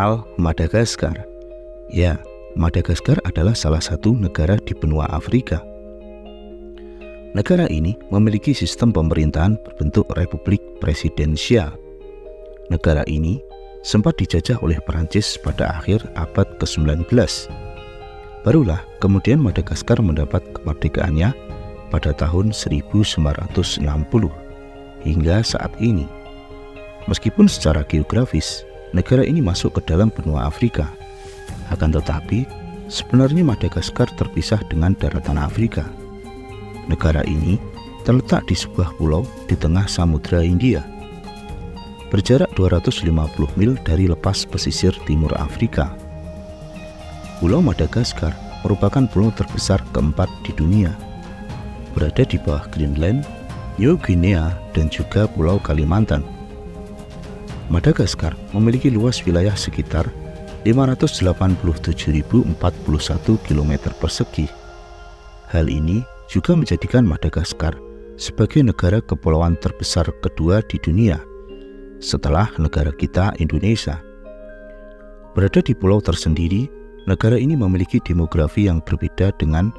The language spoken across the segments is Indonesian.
Mengenal Madagaskar? Ya, Madagaskar adalah salah satu negara di benua Afrika. Negara ini memiliki sistem pemerintahan berbentuk republik presidensial. Negara ini sempat dijajah oleh Perancis pada akhir abad ke-19. Barulah kemudian Madagaskar mendapat kemerdekaannya pada tahun 1960 hingga saat ini. Meskipun secara geografis negara ini masuk ke dalam benua Afrika, akan tetapi sebenarnya Madagaskar terpisah dengan daratan Afrika. Negara ini terletak di sebuah pulau di tengah Samudra Hindia, berjarak 250 mil dari lepas pesisir timur Afrika. Pulau Madagaskar merupakan pulau terbesar keempat di dunia, berada di bawah Greenland, New Guinea, dan juga Pulau Kalimantan. Madagaskar memiliki luas wilayah sekitar 587.041 km persegi. Hal ini juga menjadikan Madagaskar sebagai negara kepulauan terbesar kedua di dunia setelah negara kita Indonesia. Berada di pulau tersendiri, negara ini memiliki demografi yang berbeda dengan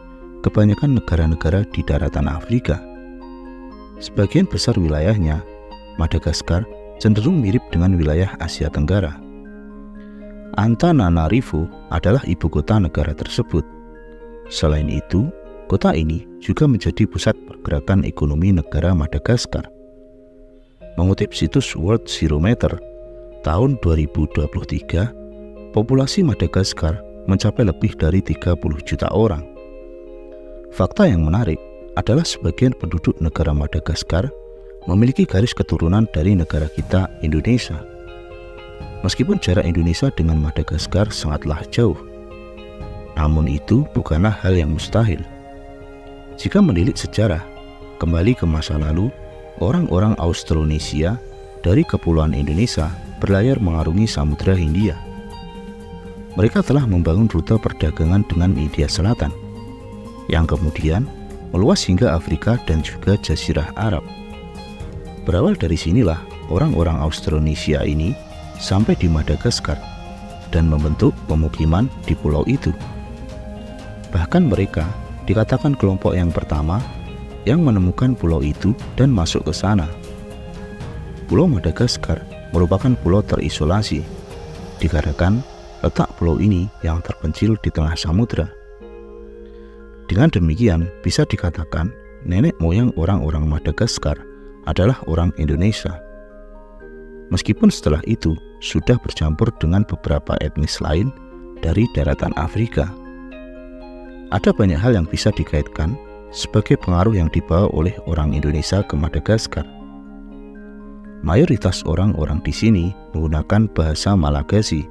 kebanyakan negara-negara di daratan Afrika. Sebagian besar wilayahnya, Madagaskar cenderung mirip dengan wilayah Asia Tenggara. Antananarivo adalah ibu kota negara tersebut. Selain itu, kota ini juga menjadi pusat pergerakan ekonomi negara Madagaskar. Mengutip situs World Zerometer, tahun 2023, populasi Madagaskar mencapai lebih dari 30 juta orang. Fakta yang menarik adalah sebagian penduduk negara Madagaskar memiliki garis keturunan dari negara kita Indonesia. Meskipun jarak Indonesia dengan Madagaskar sangatlah jauh, namun itu bukanlah hal yang mustahil. Jika menilik sejarah, kembali ke masa lalu, orang-orang Austronesia dari Kepulauan Indonesia berlayar mengarungi Samudra Hindia. Mereka telah membangun rute perdagangan dengan India Selatan, yang kemudian meluas hingga Afrika dan juga Jazirah Arab. Berawal dari sinilah orang-orang Austronesia ini sampai di Madagaskar dan membentuk pemukiman di pulau itu. Bahkan mereka dikatakan kelompok yang pertama yang menemukan pulau itu dan masuk ke sana. Pulau Madagaskar merupakan pulau terisolasi, dikarenakan letak pulau ini yang terpencil di tengah samudra. Dengan demikian, bisa dikatakan nenek moyang orang-orang Madagaskar adalah orang Indonesia. Meskipun setelah itu sudah bercampur dengan beberapa etnis lain dari daratan Afrika. Ada banyak hal yang bisa dikaitkan sebagai pengaruh yang dibawa oleh orang Indonesia ke Madagaskar. Mayoritas orang-orang di sini menggunakan bahasa Malagasy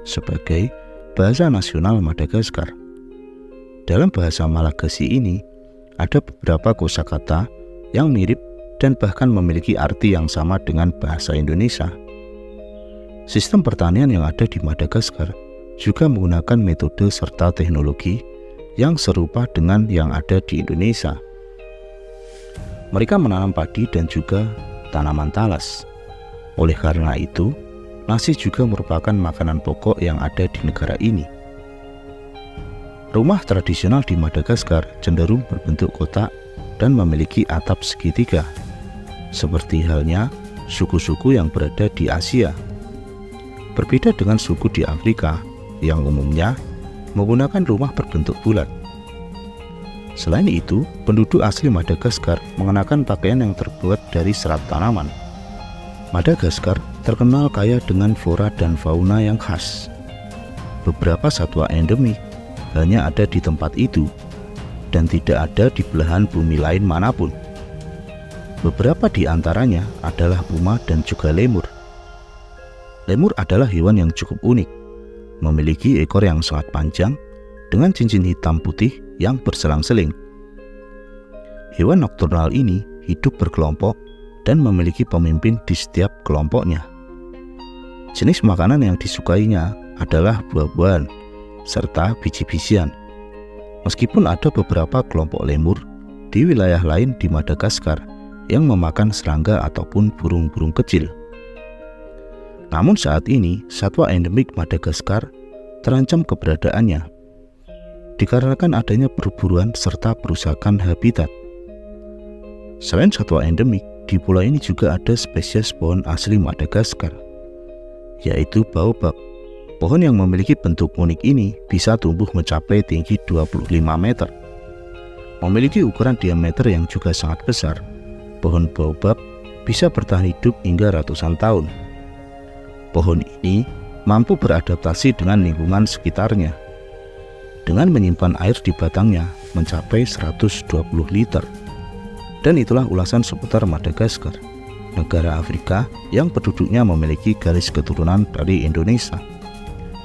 sebagai bahasa nasional Madagaskar. Dalam bahasa Malagasy ini ada beberapa kosakata yang mirip dan bahkan memiliki arti yang sama dengan bahasa Indonesia. Sistem pertanian yang ada di Madagaskar juga menggunakan metode serta teknologi yang serupa dengan yang ada di Indonesia. Mereka menanam padi dan juga tanaman talas. Oleh karena itu, nasi juga merupakan makanan pokok yang ada di negara ini. Rumah tradisional di Madagaskar cenderung berbentuk kotak dan memiliki atap segitiga, seperti halnya suku-suku yang berada di Asia. Berbeda dengan suku di Afrika yang umumnya menggunakan rumah berbentuk bulat. Selain itu, penduduk asli Madagaskar mengenakan pakaian yang terbuat dari serat tanaman. Madagaskar terkenal kaya dengan flora dan fauna yang khas. Beberapa satwa endemik hanya ada di tempat itu dan tidak ada di belahan bumi lain manapun. Beberapa di antaranya adalah puma dan juga lemur. Lemur adalah hewan yang cukup unik, memiliki ekor yang sangat panjang dengan cincin hitam putih yang berselang-seling. Hewan nokturnal ini hidup berkelompok dan memiliki pemimpin di setiap kelompoknya. Jenis makanan yang disukainya adalah buah-buahan serta biji-bijian. Meskipun ada beberapa kelompok lemur di wilayah lain di Madagaskar yang memakan serangga ataupun burung-burung kecil. Namun saat ini, satwa endemik Madagaskar terancam keberadaannya dikarenakan adanya perburuan serta perusakan habitat. Selain satwa endemik, di pulau ini juga ada spesies pohon asli Madagaskar, yaitu baobab. Pohon yang memiliki bentuk unik ini bisa tumbuh mencapai tinggi 25 meter. Memiliki ukuran diameter yang juga sangat besar, pohon baobab bisa bertahan hidup hingga ratusan tahun. Pohon ini mampu beradaptasi dengan lingkungan sekitarnya, dengan menyimpan air di batangnya mencapai 120 liter. Dan itulah ulasan seputar Madagaskar, negara Afrika yang penduduknya memiliki garis keturunan dari Indonesia.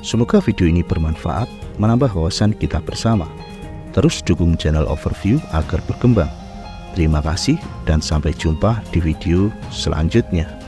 Semoga video ini bermanfaat, menambah wawasan kita bersama. Terus dukung channel Overview agar berkembang. Terima kasih dan sampai jumpa di video selanjutnya.